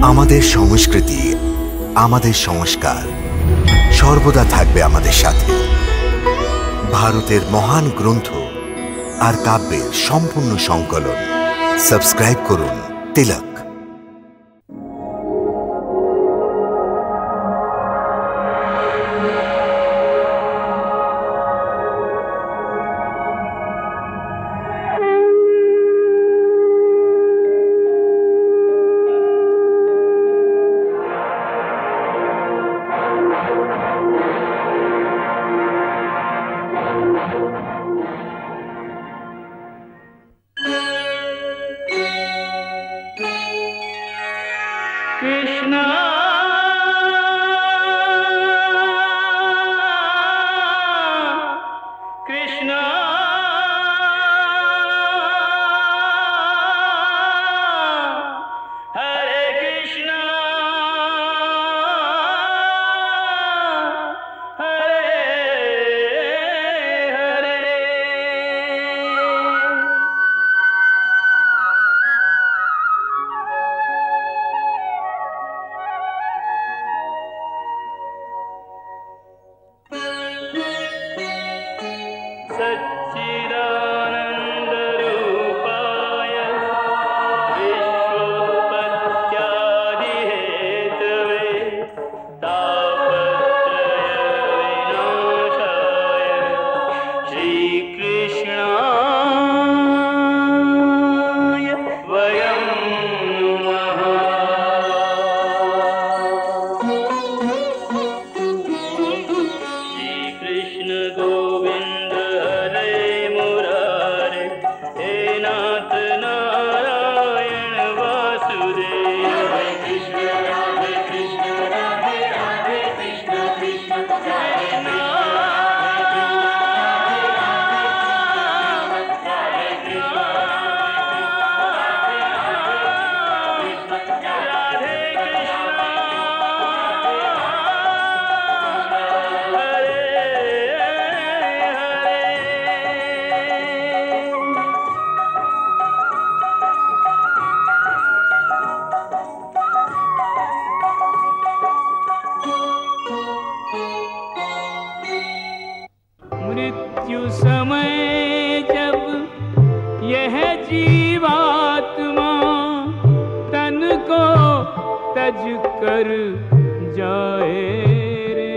আমাদের সংস্কৃতি, আমাদের সংস্কার সর্বদা থাকবে আমাদের সাথে। ভারতের মহান গ্রন্থ আর কাব্যের সম্পূর্ণ সংকলন। সাবস্ক্রাইব করুন তিলক। कृष्णा कृष्णा हरे कृष्णा हरे हरे। सच्चिदानंद रूपाय विश्वोत्पत्त्यादि हेतवे तापत्रय विनाशाय श्रीकृष्णाय वयं नमः। श्रीकृष्ण गोविंद हरे मुरारे, हे नाथ नारायण वासुदेव। हरे कृष्ण राधे राधे कृष्ण कृष्ण हरे मृत्यु समय जब यह जीवात्मा तन को तज कर जाए रे,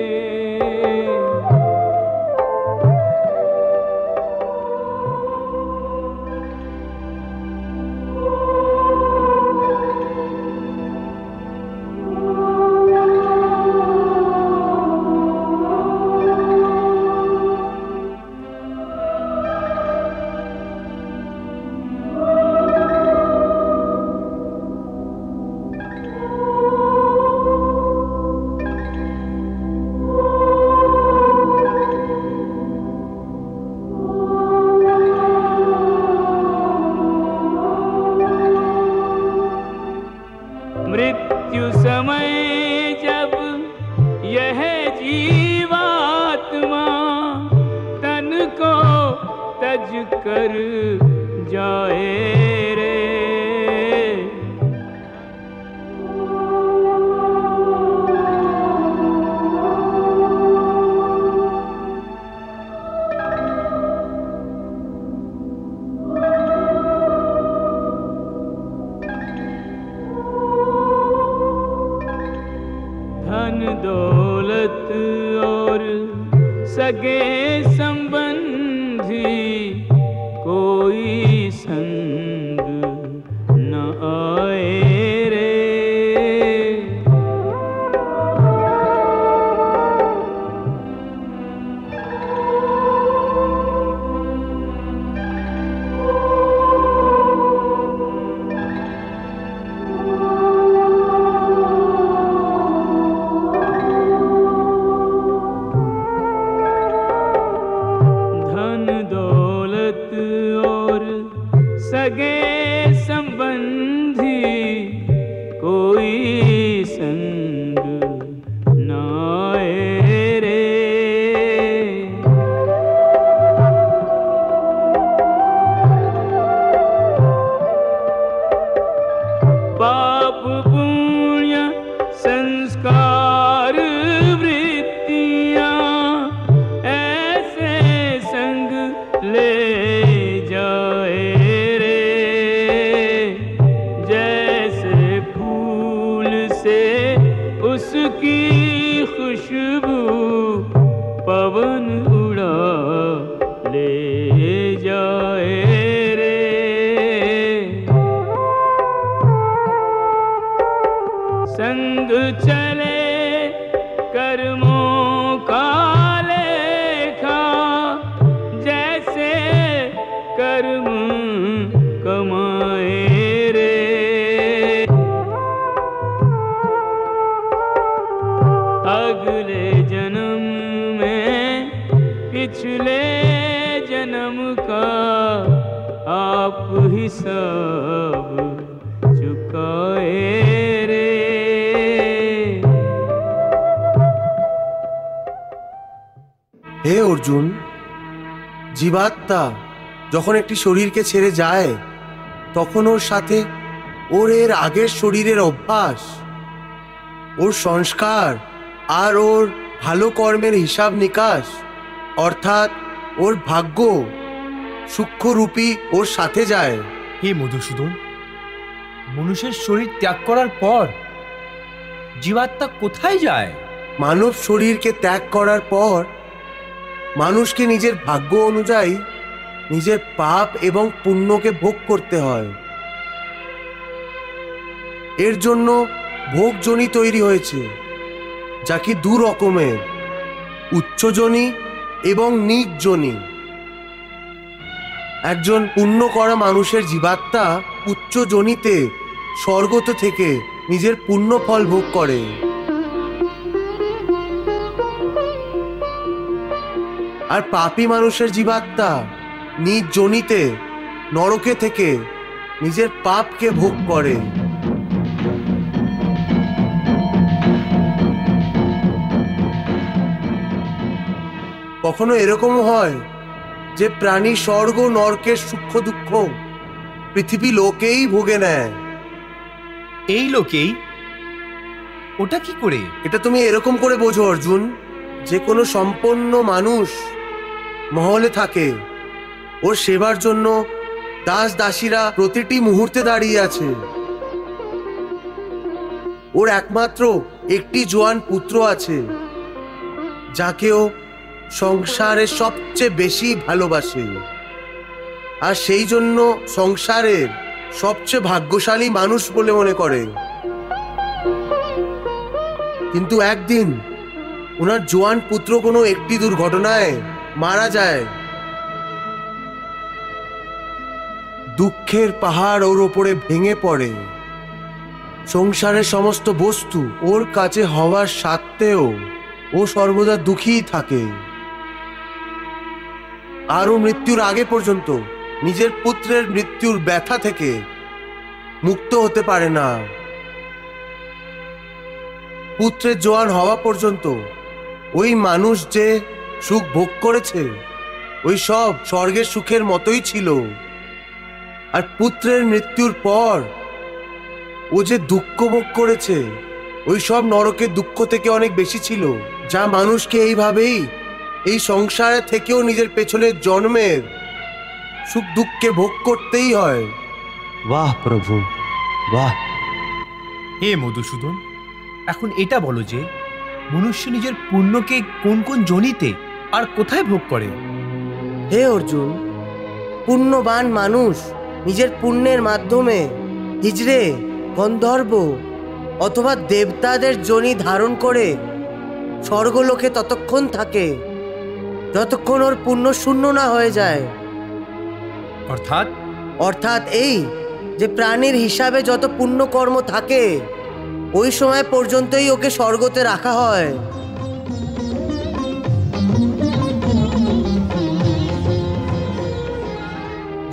मृत्यु समय जब यह जीवात्मा तन को तज कर जाए रे, धन दौलत और सगे संबंधी कोई संग न आए रे, सगे संबंधी कोई संग न आए रे, पाप पुण्य उसकी खुशबू पवन उड़ा ले जाए रे। संग चले कर्मों का लेखा, जैसे कर्म कमाए रे। अगले जन्म में पिछले जन्म का आप हिसाब चुकाए रे। হে অর্জুন, জীবাত্মা যখন একটি শরীরকে ছেড়ে যায় তখন ওর সাথে ওর এর আগের শরীরের অভ্যাস, ওর সংস্কার আর ওর ভালো কর্মের হিসাব নিকাশ অর্থাৎ ওর ভাগ্য সূক্ষ্মরূপী ওর সাথে যায়। হে মধুসূদন, মনুষ্যের শরীর ত্যাগ করার পর জীবাত্মা কোথায় যায়? মানব শরীরকে ত্যাগ করার পর মানুষকে নিজের ভাগ্য অনুযায়ী নিজের পাপ এবং পুণ্যকে ভোগ করতে হয়। এর জন্য ভোগজনি তৈরি হয়েছে, যা কি দু রকমের, উচ্চজনি এবং নিচজনি। একজন পুণ্য করা মানুষের জীবাত্মা উচ্চজনিতে স্বর্গত থেকে নিজের পুণ্য ফল ভোগ করে। আর পাপী মানুষের জীবাত্মা নিজ জনিতে নরকে থেকে নিজের পাপকে ভোগ করে। কখনো এরকমও হয় যে প্রাণী স্বর্গ নরকের সূক্ষ্ম দুঃখ পৃথিবী লোকেই ভোগে নেয়। এই লোকেই? ওটা কি করে? এটা তুমি এরকম করে বোঝো অর্জুন, যে কোনো সম্পন্ন মানুষ মহলে থাকে, ওর সেবার জন্য দাস দাসীরা প্রতিটি মুহূর্তে দাঁড়িয়ে আছে। ওর একমাত্র একটি জোয়ান পুত্র আছে, যাকেও সংসারে সবচেয়ে বেশি ভালোবাসে, আর সেই জন্য সংসারের সবচেয়ে ভাগ্যশালী মানুষ বলে মনে করে। কিন্তু একদিন ওনার জোয়ান পুত্র কোনো একটি দুর্ঘটনায় মারা যায়। দুঃখের পাহাড় ওর ওপরে ভেঙে পড়ে। সংসারের সমস্ত বস্তু ওর কাছে হওয়ার সত্ত্বেও ও সর্বদা দুঃখী থাকে। আরও মৃত্যুর আগে পর্যন্ত নিজের পুত্রের মৃত্যুর ব্যথা থেকে মুক্ত হতে পারে না। পুত্রের জোয়ান হওয়া পর্যন্ত ওই মানুষ যে সুখ ভোগ করেছে ওই সব স্বর্গের সুখের মতোই ছিল। আর পুত্রের মৃত্যুর পর ও যে দুঃখ ভোগ করেছে ওই সব নরকের দুঃখ থেকে অনেক বেশি ছিল, যা মানুষকে এইভাবেই এই সংসারে থেকেও নিজের পেছনের জন্মের সুখ দুঃখকে ভোগ করতেই হয়। বাহ প্রভু, বাহ। হে মধুসূদন, এখন এটা বলো যে মনুষ্য নিজের পুণ্যকে কোন কোন জনিতে আর কোথায় ভোগ করে? হে অর্জুন, পুণ্যবান মানুষ নিজের পুণ্যের মাধ্যমে হিজড়ে, গন্ধর্ব অথবা দেবতাদের যোনি ধারণ করে স্বর্গলোকে ততক্ষণ থাকে যতক্ষণ ওর পুণ্য শূন্য না হয়ে যায়। অর্থাৎ এই যে প্রাণীর হিসাবে যত পুণ্যকর্ম থাকে ওই সময় পর্যন্তই ওকে স্বর্গতে রাখা হয়।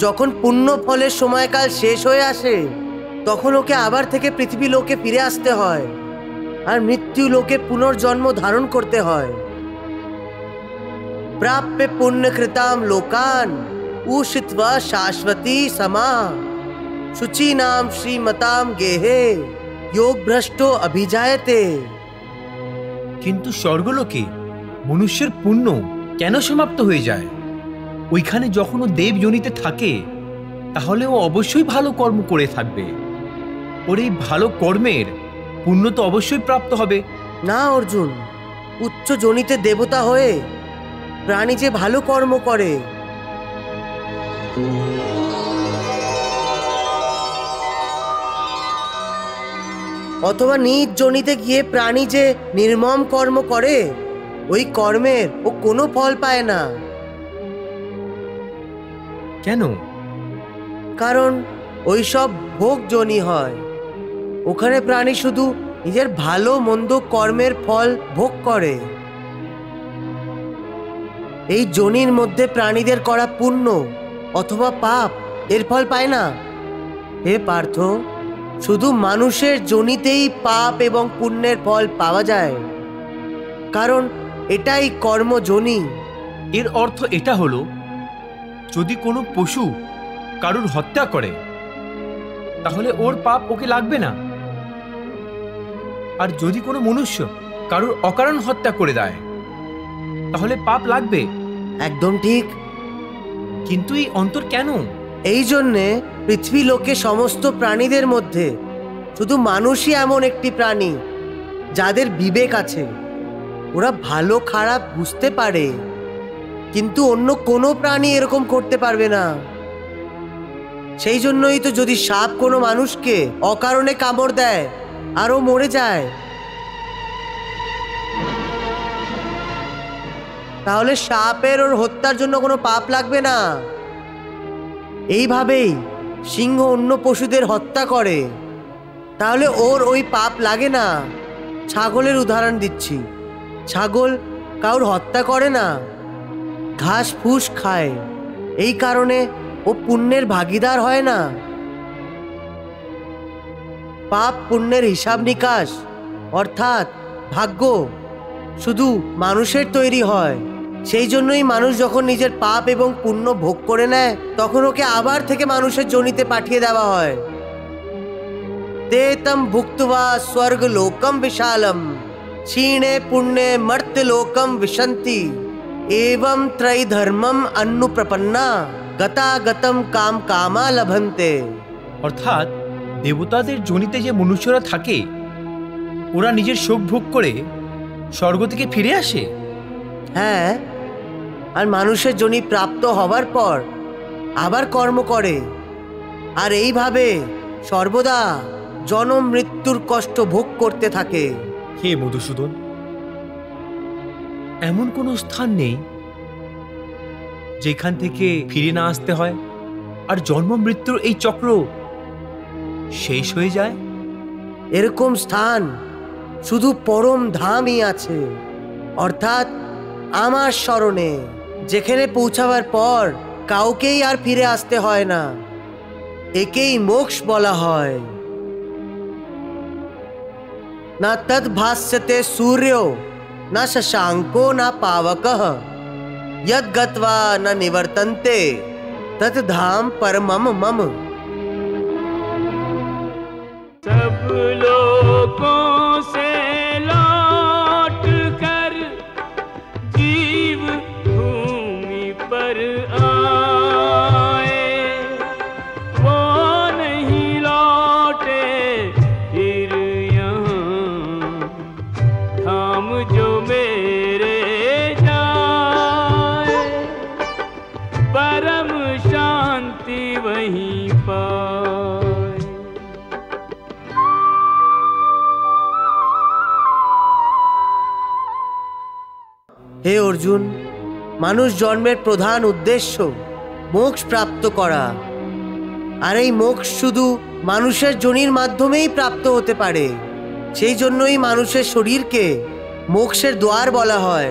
যখন পুণ্য ফলের সময়কাল শেষ হয়ে আসে তখন ওকে আবার থেকে পৃথিবী লোকে ফিরে আসতে হয় আর মৃত্যু লোকে পুনর্জন্ম ধারণ করতে হয়। প্রাপ্য পুণ্যকৃতাম লোকান উষিত্বা শাশ্বতী সমা শুচীনাম শ্রীমতাম গেহে যোগ ভ্রষ্ট অভিজায়তে। কিন্তু স্বর্গলোকে মনুষ্যের পুণ্য কেন সমাপ্ত হয়ে যায়? ওইখানে যখন ও দেব যোনিতে থাকে তাহলে ও অবশ্যই ভালো কর্ম করে থাকবে। ওর এই ভালো কর্মের পুণ্য তো অবশ্যই প্রাপ্ত হবে, না অর্জুন, উচ্চ জনিতে দেবতা হয়ে প্রাণী যে ভালো কর্ম করে, অথবা নিজ জনিতে গিয়ে প্রাণী যে নির্মম কর্ম করে, ওই কর্মের ও কোনো ফল পায় না। কেন? কারণ ওই সব ভোগ জনি হয়। ওখানে প্রাণী শুধু নিজের ভালো মন্দ কর্মের ফল ভোগ করে। এই জনির মধ্যে প্রাণীদের করা পুণ্য অথবা পাপ এর ফল পায় না। হে পার্থ, শুধু মানুষের জনিতেই পাপ এবং পুণ্যের ফল পাওয়া যায়, কারণ এটাই কর্মজনি। এর অর্থ এটা হলো, যদি কোনো পশু কারুর হত্যা করে তাহলে ওর পাপ ওকে লাগবে না, আর যদি কোনো মনুষ্য কারুর অকারণ হত্যা করে দেয় তাহলে পাপ লাগবে। একদম ঠিক। কিন্তু এই অন্তর কেন? এই জন্যে পৃথিবী লোকে সমস্ত প্রাণীদের মধ্যে শুধু মানুষই এমন একটি প্রাণী যাদের বিবেক আছে। ওরা ভালো খারাপ বুঝতে পারে, কিন্তু অন্য কোনো প্রাণী এরকম করতে পারবে না। সেই জন্যই তো যদি সাপ কোনো মানুষকে অকারণে কামড় দেয় আর ও মরে যায়, তাহলে সাপের ওর হত্যার জন্য কোনো পাপ লাগবে না। এইভাবেই সিংহ অন্য পশুদের হত্যা করে, তাহলে ওর ওই পাপ লাগে না। ছাগলের উদাহরণ দিচ্ছি, ছাগল কাউর হত্যা করে না, ঘাস ফুস খায়, এই কারণে ও পুণ্যের ভাগীদার হয় না। পাপ পুণ্যের হিসাব নিকাশ অর্থাৎ ভাগ্য শুধু মানুষের তৈরি হয়। সেই জন্যই মানুষ যখন নিজের পাপ এবং পুণ্য ভোগ করে নেয়, তখন ওকে আবার থেকে মানুষের জনিতে পাঠিয়ে দেওয়া হয়। ते तम भुक्त्वा स्वर्ग लोकम विशालम क्षीणे पुण्ये मर्त्य लोकम विशन्ति एवं त्रय धर्मम अनुप्रपन्ना गतागतम काम कामा लभन्ते। অর্থাৎ দেবতাদের জনিতে যে মনুষ্যরা থাকে, ওরা নিজের শোক ভোগ করে স্বর্গ থেকে ফিরে আসে। হ্যাঁ, আর মানুষের জনি প্রাপ্ত হবার পর আবার কর্ম করে, আর এইভাবে সর্বদা জনম মৃত্যুর কষ্ট ভোগ করতে থাকে। হে মধুসূদন, এমন কোনো স্থান নেই যেখান থেকে ফিরে না আসতে হয় আর জন্ম মৃত্যুর এই চক্র শেষ হয়ে যায়। এরকম স্থান শুধু পরম ধামই আছে, অর্থাৎ আমার শরণে, যেখানে পৌঁছাবার পর কাউকেই আর ফিরে আসতে হয় না। একেই মোক্ষ বলা হয়। না তদ ভাস্যতে সূর্যো না শশাঙ্কো না পাবকঃ यद गत्वा न निवर्तन्ते तत् धाम परमम मम। सब लोगों से लौट कर जीव भूमि पर आए, वो नहीं लौटे फिर यहाँ धाम जो मेरे जाए, परम शांति वहीं पाए। হে অর্জুন, মানুষ জন্মের প্রধান উদ্দেশ্য মোক্ষ প্রাপ্ত করা, আর এই মোক্ষ শুধু মানুষের যোনির মাধ্যমেই প্রাপ্ত হতে পারে। সেই জন্যই মানুষের শরীরকে মোক্ষের দ্বার বলা হয়।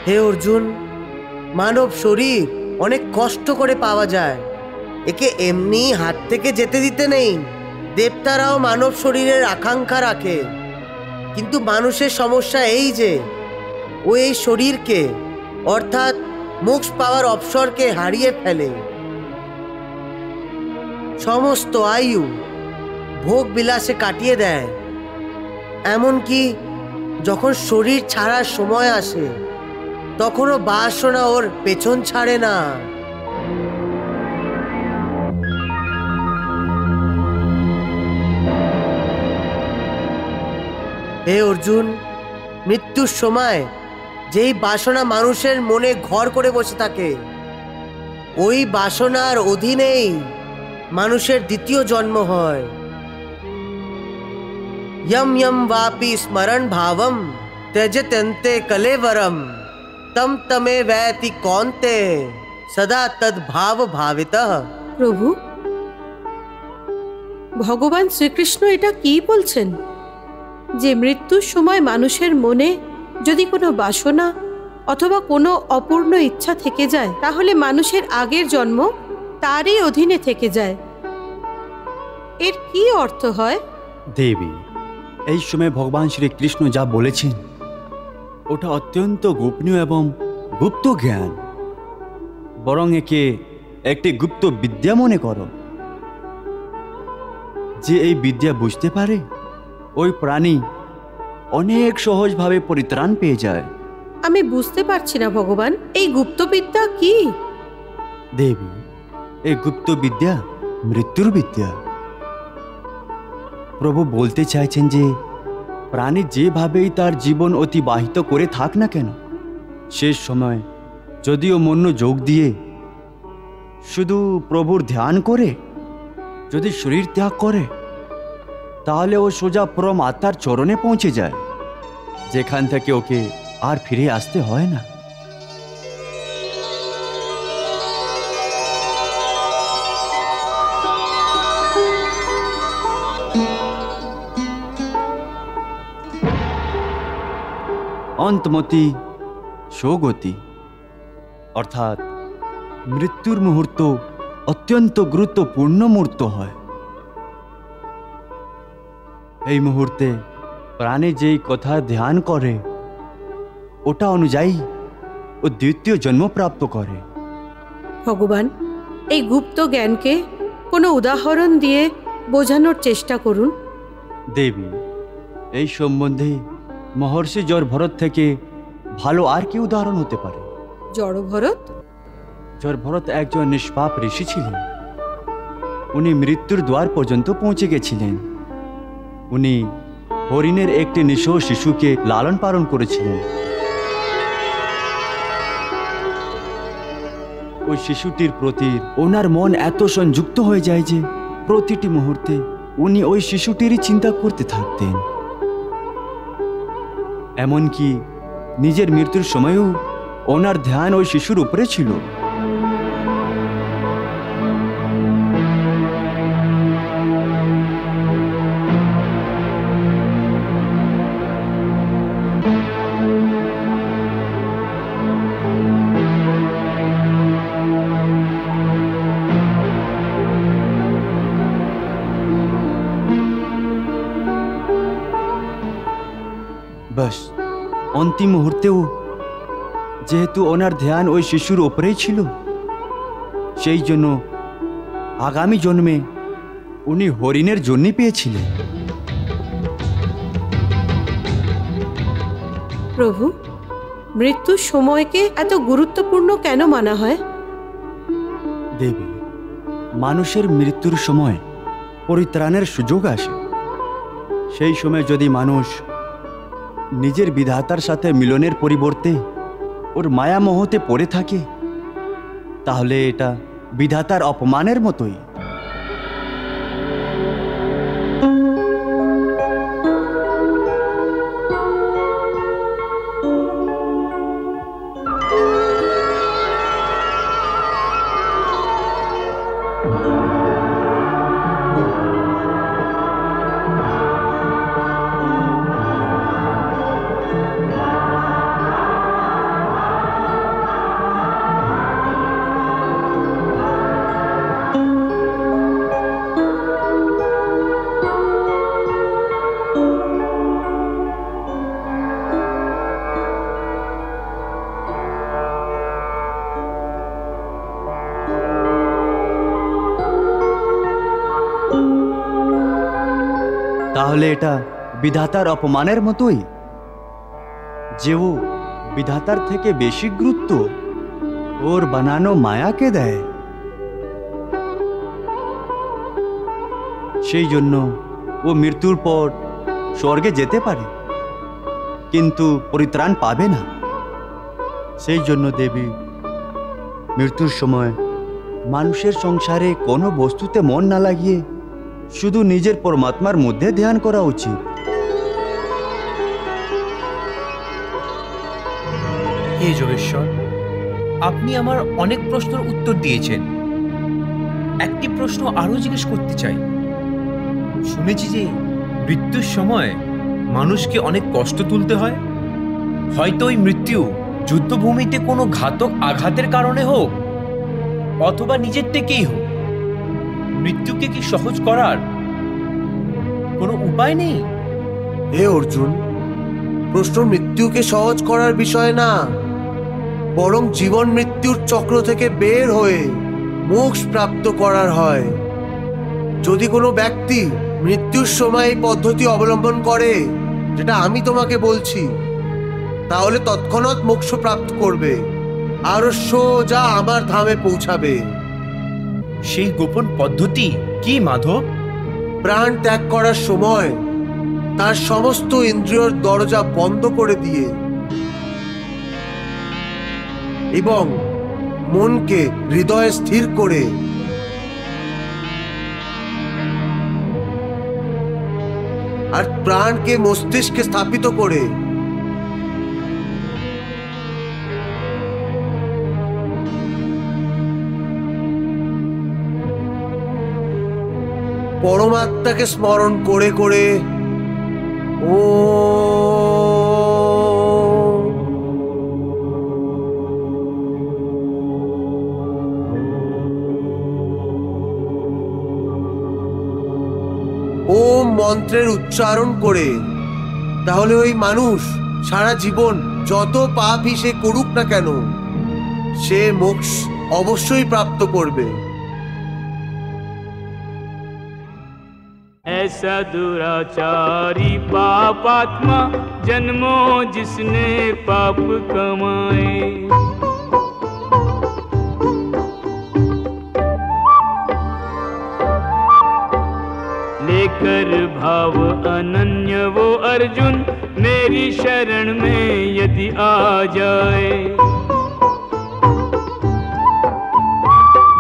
হে অর্জুন, মানব শরীর অনেক কষ্ট করে পাওয়া যায়, একে এমনি হাত থেকে যেতে দিতে নেই। দেবতারাও মানব শরীরের আকাঙ্ক্ষা রাখে, কিন্তু মানুষের সমস্যা এই যে ও এই শরীরকে অর্থাৎ মোক্ষ পাওয়ার অবসরকে হারিয়ে ফেলে। সমস্ত আয়ু ভোগ বিলাসে কাটিয়ে দেয়, এমনকি যখন শরীর ছাড়ার সময় আসে তখনও বাসনা ওর পেছন ছাড়ে না। হে অর্জুন, মৃত্যুর সময় যেই বাসনা মানুষের মনে ঘর করে বসে থাকে, ওই বাসনার অধীনেই মানুষের দ্বিতীয় জন্ম হয়। यम यम वापि स्मरण भावम त्यजत्यन्ते कलेवरम तम तमे वैति कौन्ते सदा तद भाव भावितः। প্রভু, ভগবান শ্রীকৃষ্ণ এটা কি বলছেন যে মৃত্যুর সময় মানুষের মনে যদি কোনো বাসনা অথবা কোনো অপূর্ণ ইচ্ছা থেকে যায়, তাহলে মানুষের আগের জন্ম তারই অধীনে থেকে যায়। এর কি অর্থ হয়? দেবী, এই সময় ভগবান শ্রীকৃষ্ণ যা বলেছেন ওটা অত্যন্ত গোপনীয় এবং গুপ্ত জ্ঞান। বরং একে একটি গুপ্ত বিদ্যা মনে করো। যে এই বিদ্যা বুঝতে পারে, ওই প্রাণী অনেক সহজভাবে পরিত্রাণ পেয়ে যায়। আমি বুঝতে পারছি না ভগবান, এই গুপ্তবিদ্যা কি? দেবী, এই গুপ্ত বিদ্যা মৃত্যুর বিদ্যা। প্রভু বলতে চাইছেন যে প্রাণী যেভাবেই তার জীবন অতিবাহিত করে থাক না কেন, শেষ সময় যদিও মনোযোগ দিয়ে শুধু প্রভুর ধ্যান করে যদি শরীর ত্যাগ করে, তাহলে ও সোজা পরম আত্মার চরণে পৌঁছে যায়, যেখান থেকে ওকে আর ফিরে আসতে হয় না। অন্তমতি সৌগতি, অর্থাৎ মৃত্যুর মুহূর্ত অত্যন্ত গুরুত্বপূর্ণ মুহূর্ত হয়। এই মুহূর্তে প্রাণী যেই কথা ধ্যান করে ওটা অনুযায়ী ও দ্বিতীয় জন্ম প্রাপ্ত করে। ভগবান, এই গুপ্ত জ্ঞানকে কোনো উদাহরণ দিয়ে বোঝানোর চেষ্টা করুন। দেবী, এই সম্বন্ধে মহর্ষি জড়ভরত থেকে ভালো আর কি উদাহরণ হতে পারে? জড়ভরত? জড়ভরত একজন নিষ্পাপ ঋষি ছিলেন। উনি মৃত্যুর দ্বার পর্যন্ত পৌঁছে গেছিলেন। উনি হরিণের একটি নিঃস্ব শিশুকে লালন পালন করেছিলেন। ওই শিশুটির প্রতি ওনার মন এত সংযুক্ত হয়ে যায় যে প্রতিটি মুহূর্তে উনি ওই শিশুটিরই চিন্তা করতে থাকতেন। এমনকি নিজের মৃত্যুর সময়ও ওনার ধ্যান ওই শিশুর উপরে ছিল। বাস অন্তিম মুহূর্তেও যেহেতু ওনার ধ্যান ওই শিশুর ওপরেই ছিল, সেই জন্য আগামী জন্মে উনি হরিণের জন্ম পেয়েছিলেন। প্রভু, মৃত্যুর সময়কে এত গুরুত্বপূর্ণ কেন মানা হয়? দেবী, মানুষের মৃত্যুর সময় পরিত্রাণের সুযোগ আসে। সেই সময় যদি মানুষ নিজের বিধাতার সাথে মিলনের পরিবর্তে ওর মায়ামোহতে পড়ে থাকে, তাহলে এটা বিধাতার অপমানের মতোই। তাহলে এটা বিধাতার অপমানের মতোই, যে ও বিধাতার থেকে বেশি গুরুত্ব ওর বানানো মায়াকে দেয়। সেই জন্য ও মৃত্যুর পর স্বর্গে যেতে পারে, কিন্তু পরিত্রাণ পাবে না। সেই জন্য দেবী, মৃত্যুর সময় মানুষের সংসারে কোনো বস্তুতে মন না লাগিয়ে শুধু নিজের পরমাত্মার মধ্যে ধ্যান করা উচিত। হে যোগেশ্বর, আপনি আমার অনেক প্রশ্নের উত্তর দিয়েছেন। একটি প্রশ্ন আরো জিজ্ঞেস করতে চাই। শুনেছি যে মৃত্যুর সময় মানুষকে অনেক কষ্ট তুলতে হয়। হয়তো ওই মৃত্যু যুদ্ধভূমিতে কোনো ঘাতক আঘাতের কারণে হোক অথবা নিজের থেকেই হোক। মৃত্যুকে কি সহজ করার কোনো উপায় নেই? হে অর্জুন, প্রশ্ন মৃত্যুকে সহজ করার বিষয় না, বরং জীবন মৃত্যুর চক্র থেকে বের হয়ে মোক্ষ প্রাপ্ত করার হয়। যদি কোনো ব্যক্তি মৃত্যুর সময় এই পদ্ধতি অবলম্বন করে, যেটা আমি তোমাকে বলছি, তাহলে তৎক্ষণাৎ মোক্ষ প্রাপ্ত করবে আর সোজা আমার ধামে পৌঁছাবে। সেই গোপন পদ্ধতি কি মাধব? প্রাণ ত্যাগ করার সময় তার সমস্ত ইন্দ্রিয়র দরজা বন্ধ করে দিয়ে এবং মনকে হৃদয়ে স্থির করে আর প্রাণকে মস্তিষ্কে স্থাপিত করে পরমাত্মাকে স্মরণ করে করে ওম মন্ত্রের উচ্চারণ করে, তাহলে ওই মানুষ সারা জীবন যত পাপই সে করুক না কেন, সে মোক্ষ অবশ্যই প্রাপ্ত করবে। ऐसा दुराचारी पापात्मा जन्मों जिसने पाप कमाए, लेकर भाव अनन्य वो अर्जुन मेरी शरण में यदि आ जाए,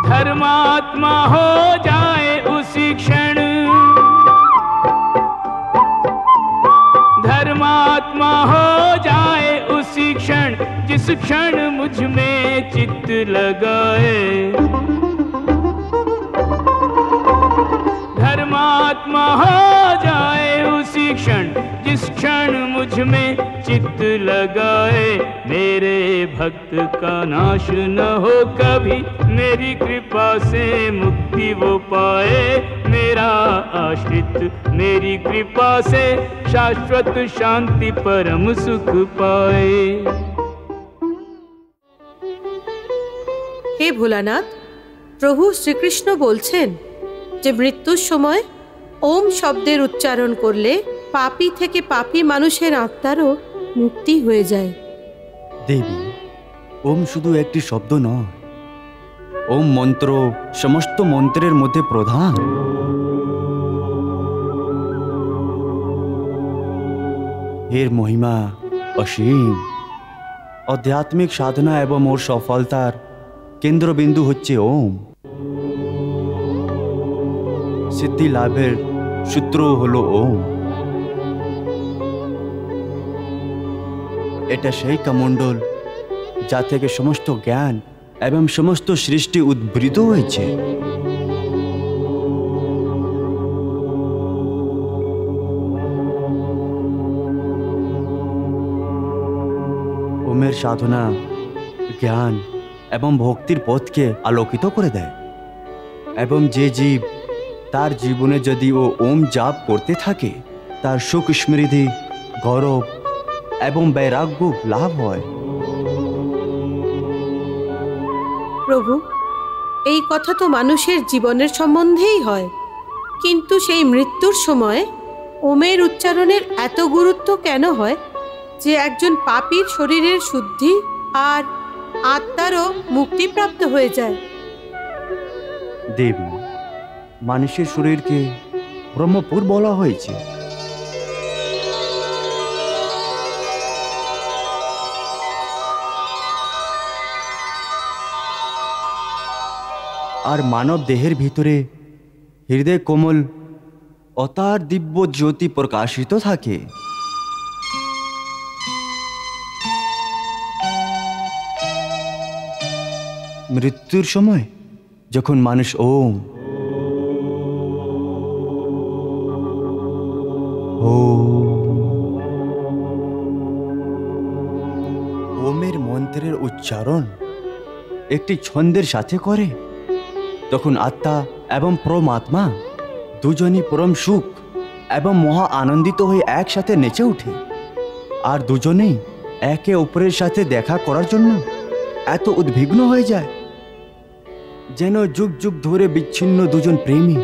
धर्मात्मा हो जाए उसी क्षण, धर्मात्मा हो जाए उसी क्षण, जिस क्षण मुझ में चित्त लगाए, धर्मात्मा हो जाए उसी क्षण, जिस क्षण मुझ में चित्त लगाए, मेरे भक्त का नाश न हो कभी, मेरी कृपा से मुक्ति वो पाए, मेरा आश्रित मेरी कृपा से शाश्वत शांति परम सुख पाए। হে ভোলানাথ, প্রভু শ্রীকৃষ্ণ বলছেন যে মৃত্যুর সময় ওম শব্দের উচ্চারণ করলে পাপী থেকে পাপী মানুষের আত্মারও মুক্তি হয়ে যায়। দেবী, ওম শুধু একটি শব্দ নয়, ওম মন্ত্র সমস্ত মন্ত্রের মধ্যে প্রধান। এর মহিমা অসীম। আধ্যাত্মিক সাধনা এবং ওর সফলতার কেন্দ্রবিন্দু হচ্ছে ওম। সিদ্ধি লাভের সূত্র হলো ওম। এটা সেই কমণ্ডল যা থেকে সমস্ত জ্ঞান এবং সমস্ত সৃষ্টি উদ্ভূত হয়েছে। ওমের সাধনা জ্ঞান এবং ভক্তির পথকে আলোকিত করে দেয়, এবং যে জীব তার জীবনে যদি ও ওম জাপ করতে থাকে, তার সুখ সমৃদ্ধি গৌরব এবং বৈরাগ্য লাভ হয়। প্রভু, এই কথা তো মানুষের জীবনের সম্বন্ধেই হয়, কিন্তু সেই মৃত্যুর সময় ওমের উচ্চারণের এত গুরুত্ব কেন হয় যে একজন পাপীর শরীরের শুদ্ধি আর আত্মারও মুক্তিপ্রাপ্ত হয়ে যায়? দেবী, মানুষের শরীরকে ব্রহ্মপুর বলা হয়েছে। আর মানব দেহের ভিতরে হৃদয় কোমল ও তার দিব্য জ্যোতি প্রকাশিত থাকে। মৃত্যুর সময় যখন মানুষ ওম ওমের মন্ত্রের উচ্চারণ একটি ছন্দের সাথে করে, তখন আত্মা এবং পরমাত্মা দুজনই পরম সুখ এবং মহা আনন্দিত হয়ে একসাথে নেচে ওঠে। আর দুজনেই একে অপরের সাথে দেখা করার জন্য এত উদ্বিগ্ন হয়ে যায়, যেন যুগ যুগ ধরে বিচ্ছিন্ন দুজন প্রেমী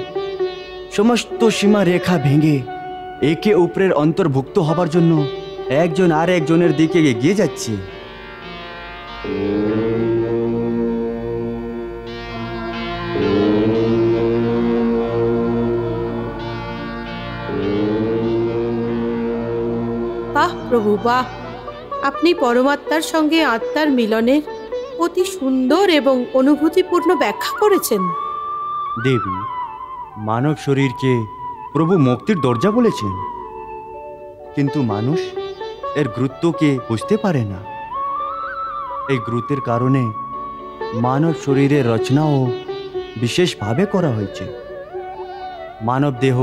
সমস্ত সীমা রেখা ভেঙে একে অপরের অন্তর্ভুক্ত হবার জন্য একজন আর একজনের দিকে এগিয়ে যাচ্ছে। বাহ প্রভু বাহ, আপনি পরমাত্মার সঙ্গে আত্মার মিলনের অতি সুন্দর এবং অনুভূতিপূর্ণ ব্যাখ্যা করেছেন। দেবী, মানব শরীরকে প্রভু মুক্তির দরজা বলেছেন, কিন্তু মানুষ এর গুরুত্বকে বুঝতে পারে না। এই গুরুত্বের কারণে মানব শরীরের রচনাও বিশেষভাবে করা হয়েছে। মানব দেহ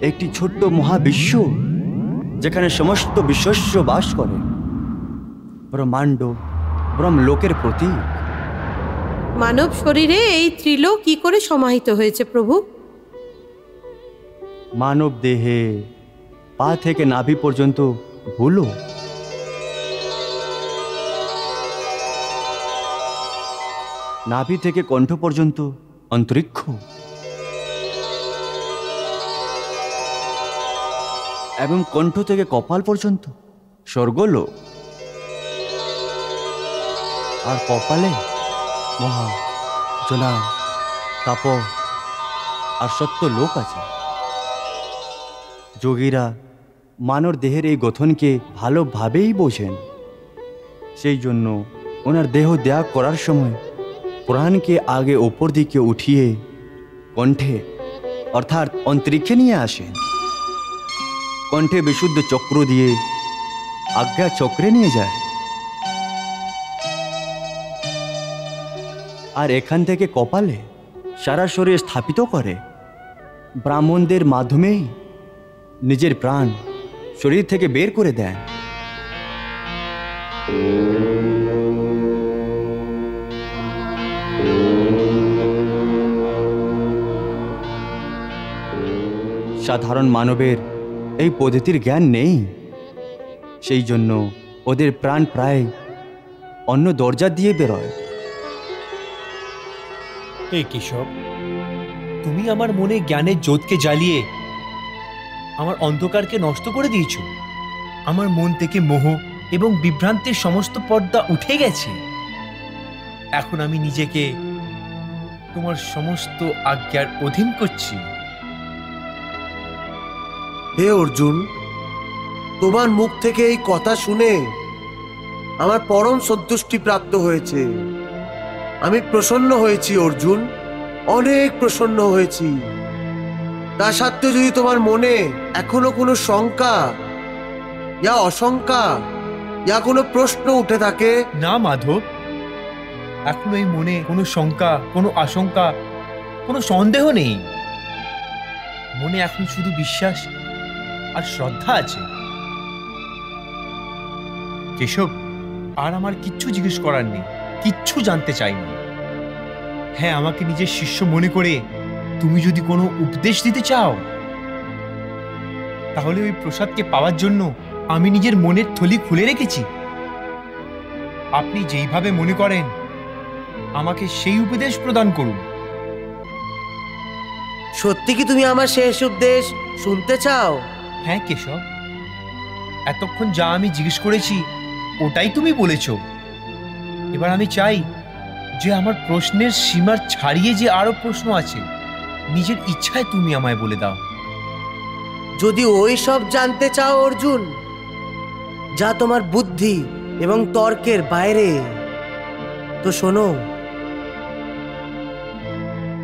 একটি ছোট্ট মহাবিশ্ব, যেখানে সমস্ত বিশ্বস্য বাস করে। ব্রহ্মাণ্ড ব্রহ্মলোকের প্রতীক। মানব শরীরে এই ত্রিলোক কি করে সমাহিত হয়েছে প্রভু? মানব দেহে পা থেকে নাভি পর্যন্ত ভুলো, নাভি থেকে কণ্ঠ পর্যন্ত অন্তরিক্ষ, এবং কণ্ঠ থেকে কপাল পর্যন্ত স্বর্গলোক, আর কপালে মহা জনা তাপ আর সত্য লোক আছে। যোগীরা মানব দেহের এই গঠনকে ভালোভাবেই বোঝেন, সেই জন্য ওনার দেহ ত্যাগ করার সময় প্রাণকে আগে ওপর দিকে উঠিয়ে কণ্ঠে অর্থাৎ অন্তরিক্ষে নিয়ে আসেন। কণ্ঠে বিশুদ্ধ চক্র দিয়ে আজ্ঞা চক্রে নিয়ে যায়, আর এখান থেকে কপালে সারা শরীর স্থাপিত করে। ব্রাহ্মণদের মাধ্যমেই নিজের প্রাণ শরীর থেকে বের করে দেন। সাধারণ মানবের এই পদ্ধতির জ্ঞান নেই, সেই জন্য ওদের প্রাণ প্রায় অন্য দরজা দিয়ে বেরোয়। হে কেশব, তুমি আমার মনে জ্ঞানের জ্যোতকে জ্বালিয়ে আমার অন্ধকারকে নষ্ট করে দিয়েছ। আমার মন থেকে মোহ এবং বিভ্রান্তির সমস্ত পর্দা উঠে গেছে। এখন আমি নিজেকে তোমার সমস্ত আজ্ঞার অধীন করছি। হে অর্জুন, তোমার মুখ থেকে এই কথা শুনে আমার পরম সন্তুষ্টি প্রাপ্ত হয়েছে। আমি প্রসন্ন হয়েছি অর্জুন, অনেক প্রসন্ন হয়েছি। তা সত্ত্বেও যদি তোমার মনে এখনো কোনো শঙ্কা ইয়া অশঙ্কা ইয়া কোনো প্রশ্ন উঠে থাকে। না মাধব, এখন এই মনে কোনো শঙ্কা, কোনো আশঙ্কা, কোনো সন্দেহ নেই। মনে এখন শুধু বিশ্বাস আর শ্রদ্ধা আছে। কেশব, আর আমার কিচ্ছু জিজ্ঞেস করার নেই, কিচ্ছু জানতে চাই না। হ্যাঁ, আমাকে নিজের শিষ্য মনে করে তুমি যদি কোনো উপদেশ দিতে চাও, তাহলে ওই প্রসাদকে পাওয়ার জন্য আমি নিজের মনের থলি খুলে রেখেছি। আপনি যেইভাবে মনে করেন আমাকে সেই উপদেশ প্রদান করুন। সত্যি কি তুমি আমার শেষ উপদেশ শুনতে চাও? হ্যাঁ কেশব, এতক্ষণ যা আমি জিজ্ঞেস করেছি ওটাই তুমি বলেছ। এবার আমি চাই যে আমার প্রশ্নের সীমার ছাড়িয়ে যে আরো প্রশ্ন আছে, নিজের ইচ্ছায় তুমি আমায় বলে দাও। যদি ওই সব জানতে চাও অর্জুন, যা তোমার বুদ্ধি এবং তর্কের বাইরে, তো শোনো।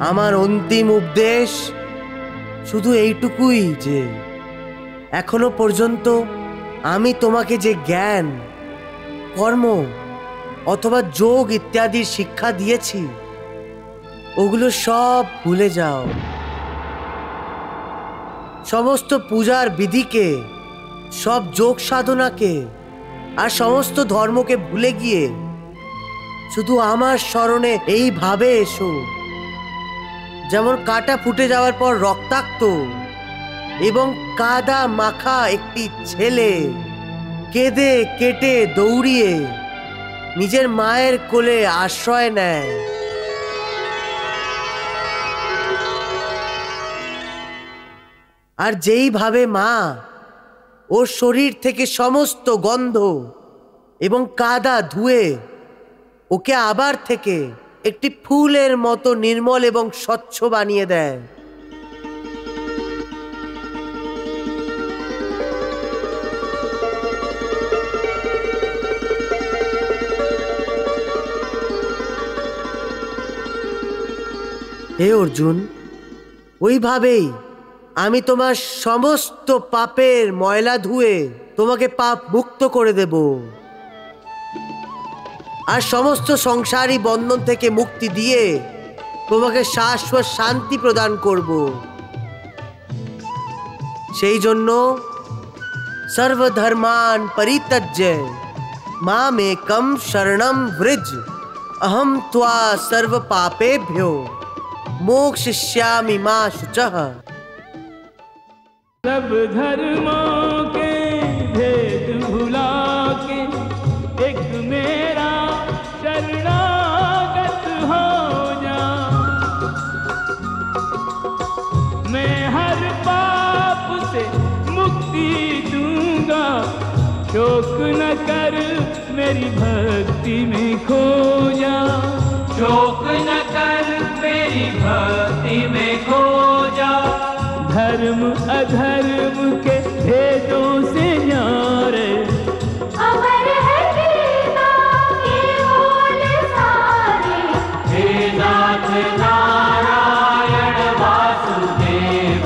আমার অন্তিম উপদেশ শুধু এইটুকুই যে এখনো পর্যন্ত আমি তোমাকে যে জ্ঞান, কর্ম অথবা যোগ ইত্যাদির শিক্ষা দিয়েছি ওগুলো সব ভুলে যাও। সমস্ত পূজার বিধিকে, সব যোগ সাধনাকে আর সমস্ত ধর্মকে ভুলে গিয়ে শুধু আমার স্মরণে এইভাবে এসো, যেমন কাঁটা ফুটে যাওয়ার পর রক্তাক্ত এবং কাদা মাখা একটি ছেলে কেঁদে কেটে দৌড়িয়ে নিজের মায়ের কোলে আশ্রয় নেয়। আর যেইভাবে মা ওর শরীর থেকে সমস্ত গন্ধ এবং কাদা ধুয়ে ওকে আবার থেকে একটি ফুলের মতো নির্মল এবং স্বচ্ছ বানিয়ে দেয়, হে অর্জুন, ওইভাবেই আমি তোমার সমস্ত পাপের ময়লা ধুয়ে তোমাকে পাপ মুক্ত করে দেব আর সমস্ত সংসারী বন্ধন থেকে মুক্তি দিয়ে তোমাকে শাশ্বত শান্তি প্রদান করব। সেই জন্য সর্বধর্মান পরিত্যজ্য মামেকম শরণম ব্রজ अहम त्वा सर्व पापेभ्यो मोक्षयिष्यामि मा शुचः। सब धर्मों के भेद भुला के एक मेरा शरणागत हो जा। मैं हर पाप से मुक्ति दूंगा, शोक न कर मेरी भक्ति में खो जा। शोक न कर मेरी भक्ति में खो जा। धर्म अधर्म के भेदों से न्यारे अमर है गीता के बोल सारे। हे नाथ नारायण वासुदेव,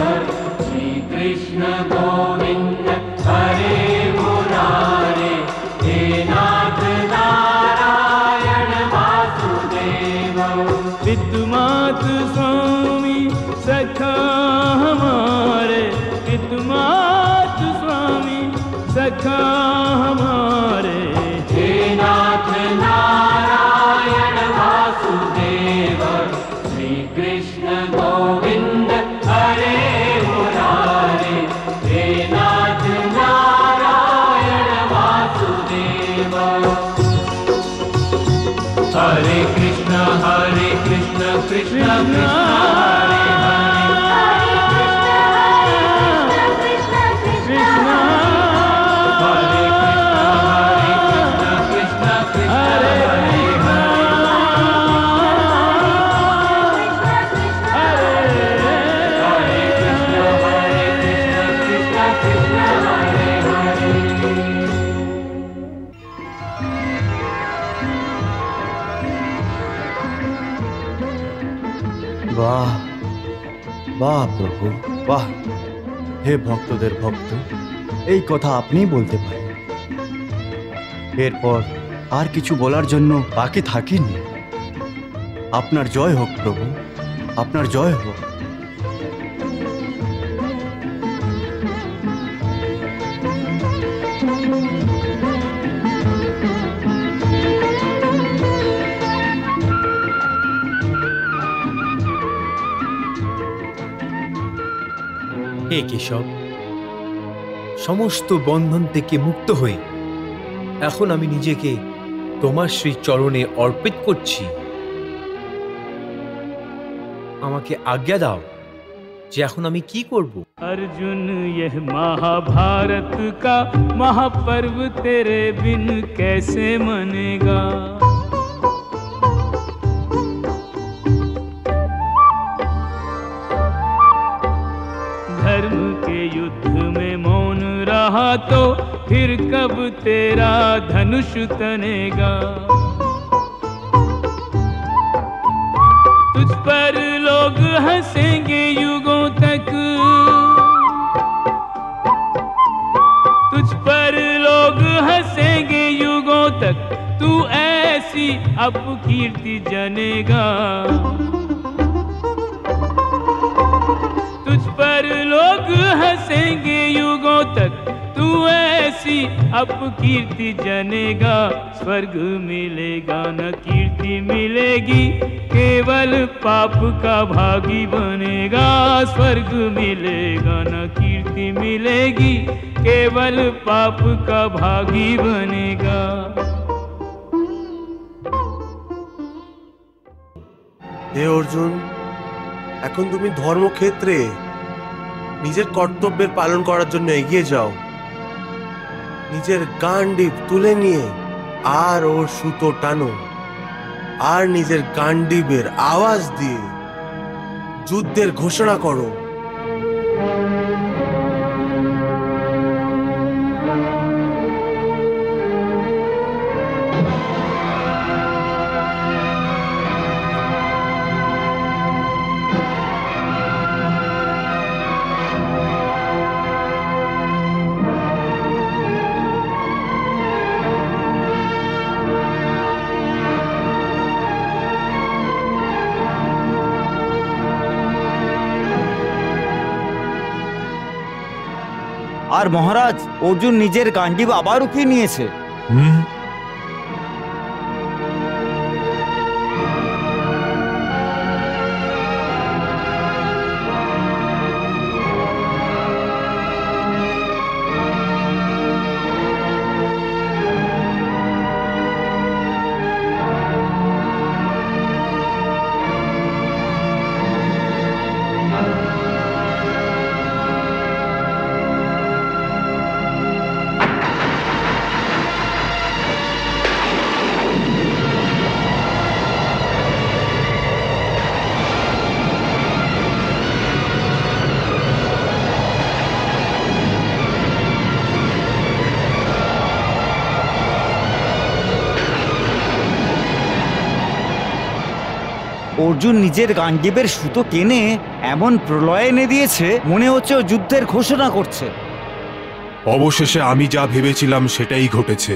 श्री कृष्ण गोविंद हरे मुरारे। हे नाथ नारायण वासुदेव, पितुमातु स्वामी सखा हमारे। पितुमातु स्वामी सखा हमारे। हे नाथ नारायण वासुदेव, श्री कृष्ण गोविंद हरे मुरारे। हे नाथ नारायण वासुदेव। हरे कृष्ण कृष्ण कृष्ण हरे বাহ বাহ প্রভু বাহ। হে ভক্তদের ভক্ত, এই কথা আপনিই বলতে পারেন। এরপর আর কিছু বলার জন্য বাকি থাকেনি। আপনার জয় হোক প্রভু, আপনার জয় হোক। হে কেশব, সমস্ত বন্ধন থেকে মুক্ত হয়ে এখন আমি নিজেকে তোমার শ্রী চরণে অর্পিত করছি। আমাকে আজ্ঞা দাও যে এখন আমি কি করব। अर्जुन यह महाभारत का महापर्व तेरे बिन कैसे मनेगा। धर्म के युद्ध में मौन रहा तो फिर कब तेरा धनुष तनेगा। तुझ पर लोग हंसेंगे युगों तक, तुझ पर लोग हंसेंगे युगों तक, तू ऐसी अपकीर्ति जनेगा। तुझ पर लोग हंसेंगे युगों तक, तू ऐसी अपकीर्ति जनेगा। स्वर्ग मिलेगा न कीर्ति मिलेगी, केवल पाप का भागी बनेगा। स्वर्ग मिलेगा न कीर्ति मिलेगी, केवल पाप का भागी बनेगा। হে অর্জুন, এখন তুমি ধর্মক্ষেত্রে নিজের কর্তব্যের পালন করার জন্য এগিয়ে যাও। নিজের গান্ডিব তুলে নিয়ে আর ওর সুতো টানো, আর নিজের গান্ডিবের আওয়াজ দিয়ে যুদ্ধের ঘোষণা করো। আর মহারাজ, অর্জুন নিজের গান্ডিব আবার উঠিয়ে নিয়েছে। অর্জুন নিজের গান্ডিবের সুতো টেনে এমন প্রলয় এনে দিয়েছে, মনে হচ্ছে ও যুদ্ধের ঘোষণা করছে। অবশেষে আমি যা ভেবেছিলাম সেটাই ঘটেছে।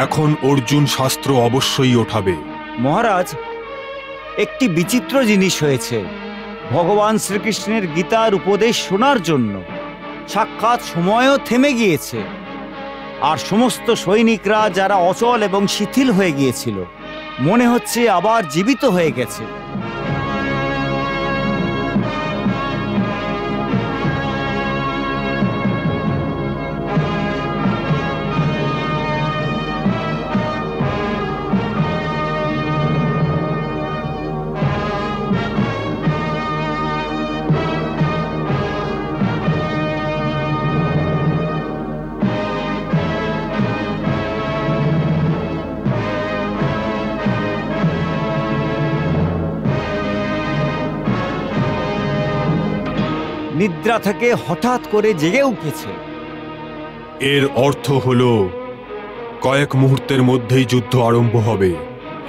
এখন অর্জুন শাস্ত্র অবশ্যই ওঠাবে। মহারাজ, একটি বিচিত্র জিনিস হয়েছে। ভগবান শ্রীকৃষ্ণের গীতার উপদেশ শোনার জন্য সাক্ষাৎ সময়ও থেমে গিয়েছে, আর সমস্ত সৈনিকরা যারা অচল এবং শিথিল হয়ে গিয়েছিল মনে হচ্ছে আবার জীবিত হয়ে গেছে। নিদ্রা থেকে হঠাৎ করে জেগে উঠেছে। এর অর্থ হলো কয়েক মুহূর্তের মধ্যেই যুদ্ধ আরম্ভ হবে।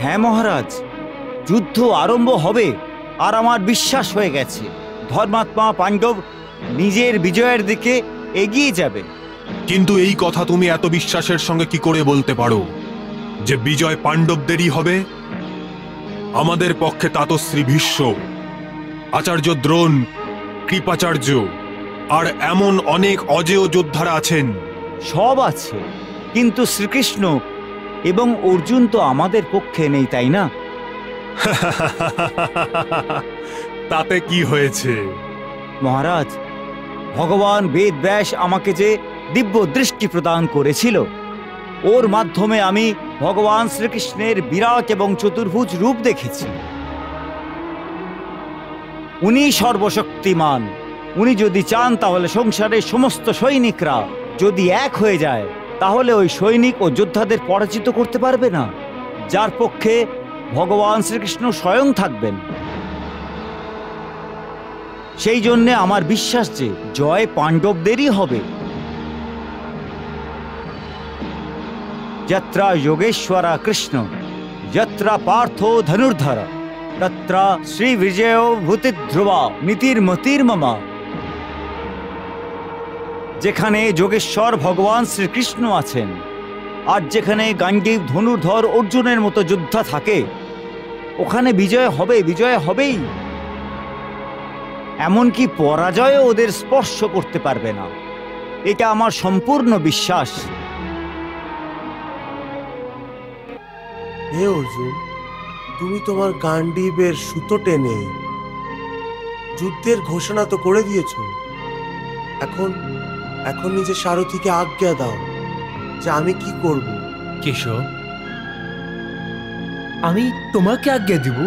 হ্যাঁ মহারাজ, যুদ্ধ আরম্ভ হবে, আর আমার বিশ্বাস হয়ে গেছে ধর্মাত্মা পাণ্ডব নিজের বিজয়ের দিকে এগিয়ে যাবে। কিন্তু এই কথা তুমি এত বিশ্বাসের সঙ্গে কি করে বলতে পারো যে বিজয় পাণ্ডবদেরই হবে? আমাদের পক্ষে তাতশ্রী ভীষ্ম, আচার্য দ্রোণ, কৃপাচার্য আর এমন অনেক অজেয় যোদ্ধারা আছেন। সব আছে, কিন্তু শ্রীকৃষ্ণ এবং অর্জুন তো আমাদের পক্ষে নেই, তাই না? তাতে কি হয়েছে মহারাজ? ভগবান বেদব্যাস আমাকে যে দিব্য দৃষ্টি প্রদান করেছিল, ওর মাধ্যমে আমি ভগবান শ্রীকৃষ্ণের বিরাট এবং চতুর্ভুজ রূপ দেখেছি। উনি সর্বশক্তিমান। উনি যদি চান তাহলে সংসারের সমস্ত সৈনিকরা যদি এক হয়ে যায়, তাহলে ওই সৈনিক ও যোদ্ধাদের পরাজিত করতে পারবে না, যার পক্ষে ভগবান শ্রীকৃষ্ণ স্বয়ং থাকবেন। সেই জন্যে আমার বিশ্বাস যে জয় পাণ্ডবদেরই হবে। যত্রা যোগেশ্বরা কৃষ্ণ यत्र पार्थो धनुर्धर तत्र श्री विजयो भूति ध्रुवा नीतिर्मतिर्ममा। যেখানে যোগেশ্বর ভগবান শ্রীকৃষ্ণ আছেন আর যেখানে গান্ডীব ধনুর্ধর অর্জুনের মতো যোদ্ধা থাকে ওখানে বিজয় হবে, বিজয় হবেই। এমনকি পরাজয়ও ওদের স্পর্শ করতে পারবে না, এটা আমার সম্পূর্ণ বিশ্বাস। হে অর্জুন, তুমি তোমার গান্ডীবের সুতো টেনে যুদ্ধের ঘোষণা তো করে দিয়েছো। এখন এখন নিজের সারথীকে আজ্ঞা দাও যে আমি কি করব। কেশব, আমি তোমাকে আজ্ঞা দিব?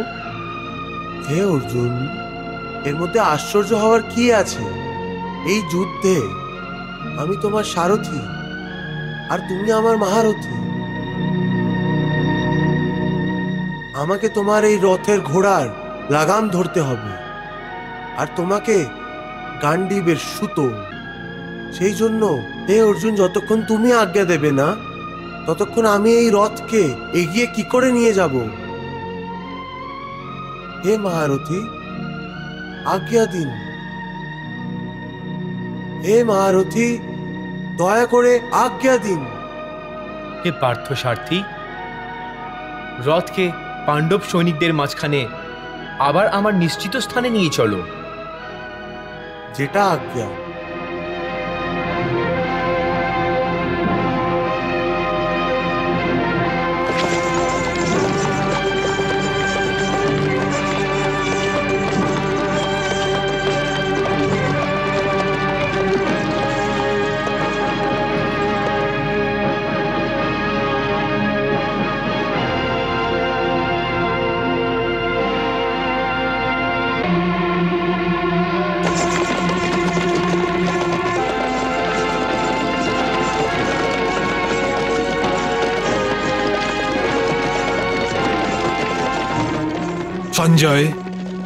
হে অর্জুন, এর মধ্যে আশ্চর্য হওয়ার কি আছে? এই যুদ্ধে আমি তোমার সারথি আর তুমি আমার মহারথী। আমাকে তোমার এই রথের ঘোড়ার লাগাম ধরতে হবে আর তোমাকে গান্ডীবের সুতো। সেই জন্য হে অর্জুন, যতক্ষণ তুমি আজ্ঞা দেবে না ততক্ষণ আমি এই রথকে এগিয়ে কি করে নিয়ে যাব? হে মহারথী, আজ্ঞা দিন। হে মহারথী, দয়া করে আজ্ঞা দিন। হে পার্থ সারথি, রথকে পাণ্ডব সৈনিকদের মাঝখানে আবার আমার নিশ্চিত স্থানে নিয়ে চলো। যেটা আজ্ঞা। সঞ্জয়,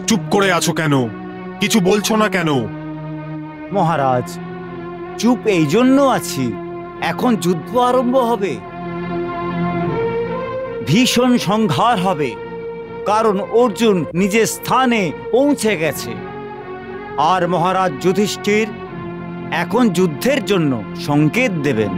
চুপ করে আছো কেন? কিছু বলছো না কেন? মহারাজ, চুপ এই জন্য আছি, এখন যুদ্ধ আরম্ভ হবে, ভীষণ সংঘার হবে, কারণ অর্জুন নিজের স্থানে পৌঁছে গেছে আর মহারাজ যুধিষ্ঠির এখন যুদ্ধের জন্য সংকেত দেবেন।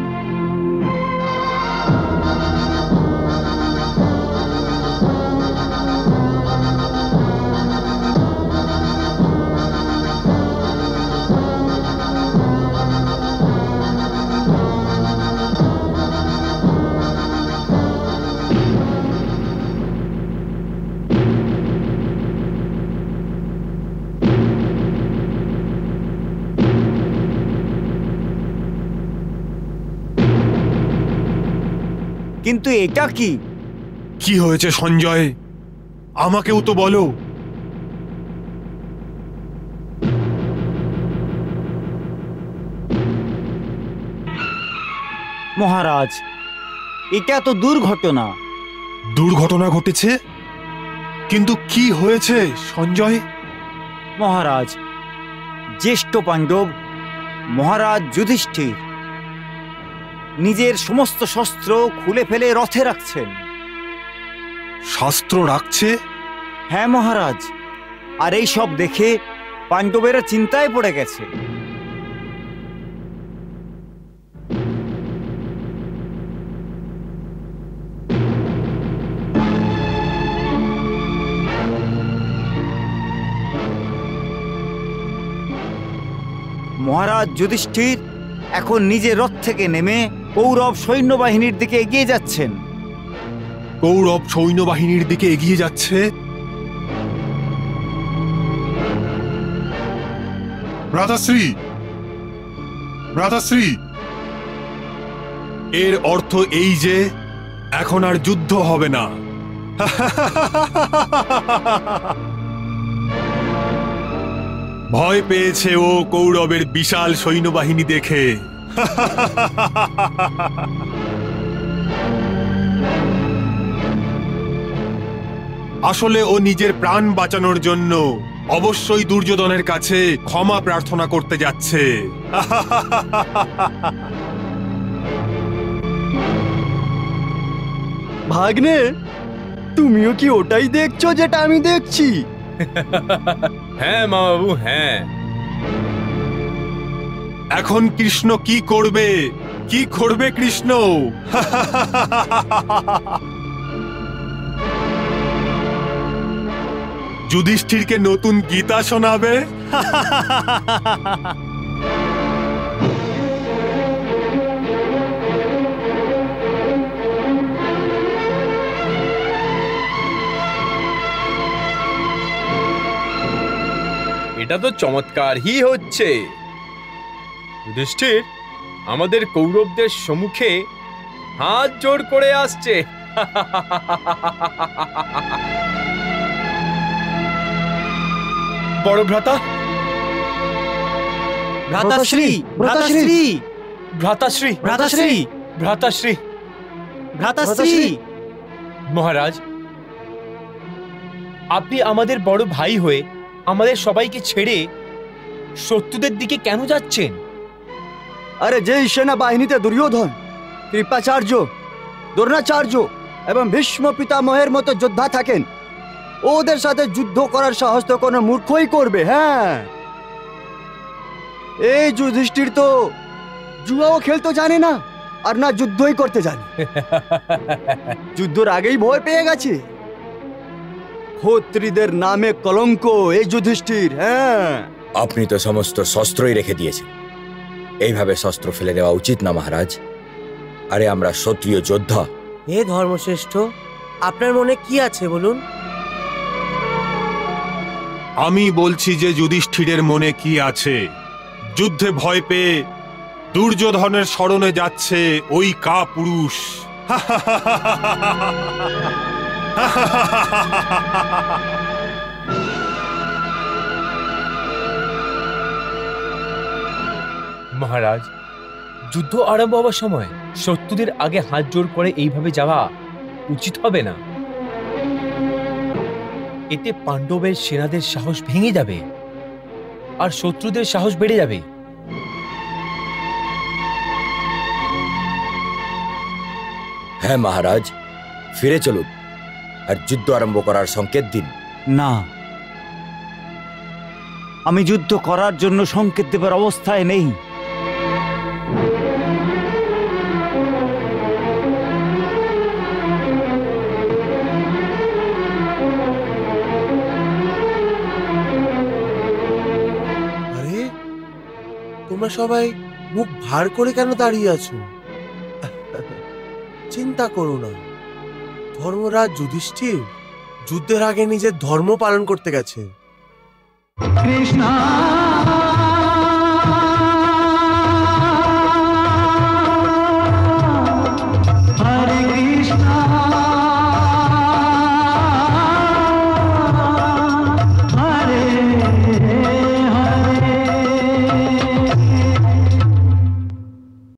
কিন্তু এটা কি? কি হয়েছে সঞ্জয়? আমাকেও তো বলো। মহারাজ, এটা তো দুর্ঘটনা। দুর্ঘটনা ঘটেছে? কিন্তু কি হয়েছে সঞ্জয়? মহারাজ, জ্যেষ্ঠ পাণ্ডব মহারাজ যুধিষ্ঠির নিজের সমস্ত শস্ত্র খুলে ফেলে রথে রাখছেন। শাস্ত্র রাখছে? হ্যাঁ মহারাজ, আর এই সব দেখে পাণ্ডবেরা চিন্তায় পড়ে গেছে। মহারাজ যুধিষ্ঠির এখন নিজের রথ থেকে নেমে কৌরব সৈন্যবাহিনীর দিকে এগিয়ে যাচ্ছেন। কৌরব সৈন্যবাহিনীর দিকে এগিয়ে যাচ্ছে? ভ্রাতাশ্রী, ভ্রাতাশ্রী, এর অর্থ এই যে এখন আর যুদ্ধ হবে না। ভয় পেয়েছে ও কৌরবের বিশাল সৈন্যবাহিনী দেখে। আসলে ও নিজের প্রাণ বাঁচানোর জন্য অবশ্যই দুর্যোধনের কাছে ক্ষমা প্রার্থনা করতে যাচ্ছে। ভাগ্নে, তুমিও কি ওটাই দেখছো যেটা আমি দেখছি? হ্যাঁ মা বাবু, হ্যাঁ। এখন কৃষ্ণ কি করবে? কি করবে কৃষ্ণ? যুধিষ্ঠিরকে নতুন গীতা শোনাবে। এটা তো চমৎকারই হচ্ছে। যুধিষ্ঠির আমাদের কৌরবদের সম্মুখে হাত জোড় করে আসছে। বড় ভ্রাতা, ভ্রাতাশ্রী, ভ্রাতাশ্রী, ভ্রাতাশ্রী, ভ্রাতাশ্রী, ভ্রাতাশ্রী, ভ্রাতাশ্রী। মহারাজ, আপনি আমাদের বড় ভাই হয়ে আমাদের সবাইকে ছেড়ে শত্রুদের দিকে কেন যাচ্ছেন? আরে যেই সেনাবাহিনীতে দুর্যোধন, কৃপাচার্য, দ্রোণাচার্য এবং ভীষ্ম পিতামহের মতো যোদ্ধা থাকেন, ওদের সাথে যুদ্ধ করার সাহস তো কোনো মূর্খই করবে। হ্যাঁ, এই যুধিষ্ঠির তো জুয়াও খেলতে জানে না, আর না যুদ্ধই করতে জানে। যুদ্ধের আগেই ভয় পেয়ে গেছে। ক্ষত্রিয়দের নামে কলঙ্ক এই যুধিষ্ঠির। হ্যাঁ, আপনি তো সমস্ত শস্ত্রই রেখে দিয়েছেন। এইভাবে শস্ত্র ফেলে দেওয়া উচিত না মহারাজ। আরে আমরা ক্ষত্রিয় যোদ্ধা। হে ধর্মশ্রেষ্ঠ, আপনার মনে কি আছে বলুন? আমি বলছি যে যুধিষ্ঠিরের মনে কি আছে। যুদ্ধে ভয় পেয়ে দুর্যোধনের শরণে যাচ্ছে ওই কাপুরুষ। মহারাজ, যুদ্ধ আরম্ভ হওয়ার সময় শত্রুদের আগে হাত জোড় করে এইভাবে যাওয়া উচিত হবে না। এতে পাণ্ডবের সেনাদের সাহস ভেঙে যাবে আর শত্রুদের সাহস বেড়ে যাবে। হ্যাঁ মহারাজ, ফিরে চলুন আর যুদ্ধ আরম্ভ করার সংকেত দিন। না, আমি যুদ্ধ করার জন্য সংকেত দেবার অবস্থায় নেই। আরে তোমরা সবাই মুখ ভার করে কেন দাঁড়িয়ে আছো? চিন্তা করো না, ধর্মরাজ যুধিষ্ঠির যুদ্ধের আগে নিজের ধর্ম পালন করতে গেছে। কৃষ্ণ